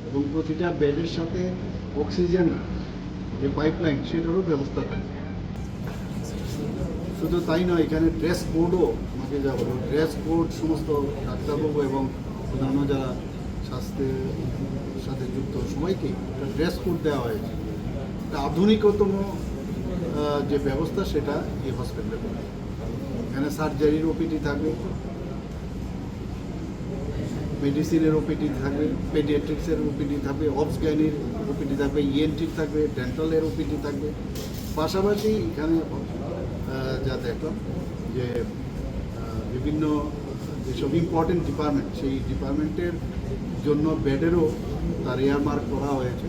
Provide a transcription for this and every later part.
এবং প্রতিটা বেডের সাথে অক্সিজেন যে পাইপলাইন সেটারও ব্যবস্থা থাকে। শুধু তাই নয়, এখানে ড্রেস কোডও আমাকে যা বলবো, ড্রেস কোড সমস্ত ডাক্তারবাবু এবং অন্যান্য যারা স্বাস্থ্যের সাথে যুক্ত সবাইকে একটা ড্রেস কোড দেওয়া হয়েছে। একটা আধুনিকতম যে ব্যবস্থা সেটা এই হসপিটালে করে। এখানে সার্জারির ওপিডি থাকবে, মেডিসিনের ওপিডি থাকবে, পেডিয়াট্রিক্সের ওপিডি থাকবে, অবসগাইনির ওপিডি থাকবে, ইএনটির থাকবে, ডেন্টালের ওপিডি থাকবে। পাশাপাশি এখানে যা দেখলাম যে বিভিন্ন যেসব ইম্পর্টেন্ট ডিপার্টমেন্ট, সেই ডিপার্টমেন্টের জন্য বেডেরও তার এয়ারমার্ক করা হয়েছে।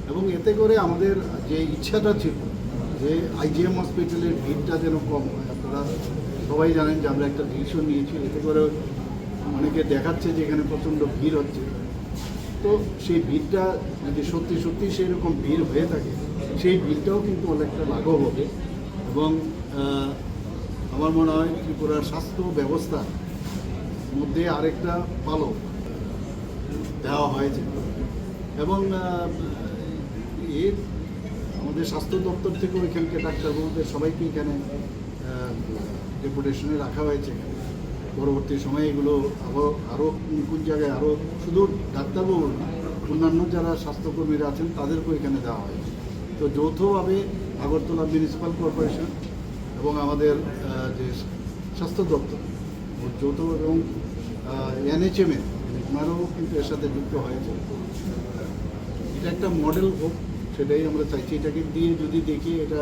এবং এতে করে আমাদের যে ইচ্ছাটা ছিল যে আইজিএম হসপিটালের ভিড়টা যেন কম হয়। আপনারা সবাই জানেন যে আমরা একটা ডিসিশন নিয়েছি, এতে করে অনেকে দেখাচ্ছে যে এখানে প্রচণ্ড ভিড় হচ্ছে। তো সেই ভিড়টা যদি সত্যি সত্যি সেই রকম ভিড় হয়ে থাকে, সেই ভিড়টাও কিন্তু অনেকটা লাঘব হবে। এবং আমার মনে হয় ত্রিপুরার স্বাস্থ্য ব্যবস্থার মধ্যে আরেকটা পালক দেওয়া হয়েছে। এবং এর আমাদের স্বাস্থ্য দপ্তর থেকেও এখানকার ডাক্তারবাবুদের সবাইকে এখানে ডেপুটেশনে রাখা হয়েছে। পরবর্তী সময়ে এগুলো আরও কোন জায়গায় আরও শুধু ডাক্তারবাবু না, অন্যান্য যারা স্বাস্থ্যকর্মীরা আছেন তাদেরকেও এখানে দেওয়া হয়েছে। তো যৌথভাবে আগরতলা মিউনিসিপ্যাল কর্পোরেশন এবং আমাদের যে স্বাস্থ্য দপ্তর যৌথ এবং এনএচএমের ওনারাও কিন্তু এর সাথে যুক্ত হয়েছে। এটা একটা মডেল হোক, সেটাই আমরা চাইছি। এটাকে দিয়ে যদি দেখি এটা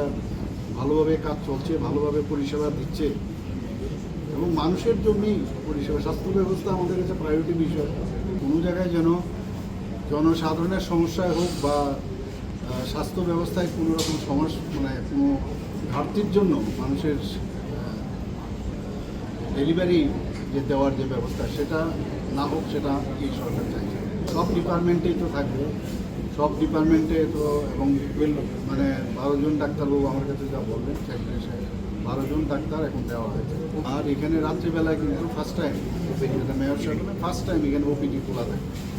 ভালোভাবে কাজ চলছে, ভালোভাবে পরিষেবা দিচ্ছে এবং মানুষের জন্যই পরিষেবা, স্বাস্থ্য ব্যবস্থা আমাদের কাছে প্রায়োরিটি বিষয়। কোনো জায়গায় যেন জনসাধারণের সমস্যায় হোক বা স্বাস্থ্য ব্যবস্থায় কোনো রকম সমস্যা মানে কোনো ঘাটতির জন্য মানুষের ডেলিভারি যে দেওয়ার যে ব্যবস্থা সেটা না হোক, সেটা এই সরকার চাইছে। সব ডিপার্টমেন্টেই তো থাকবে, সব ডিপার্টমেন্টে তো। এবং মানে 12 জন ডাক্তারবাবু আমার কাছে যা বলবেন, 12 জন ডাক্তার এখন দেওয়া হয়েছে। আর এখানে রাত্রিবেলায় কিন্তু ফার্স্ট টাইম, মেয়র সাহেব ফার্স্ট টাইম এখানে ওপিডি খোলা থাকে।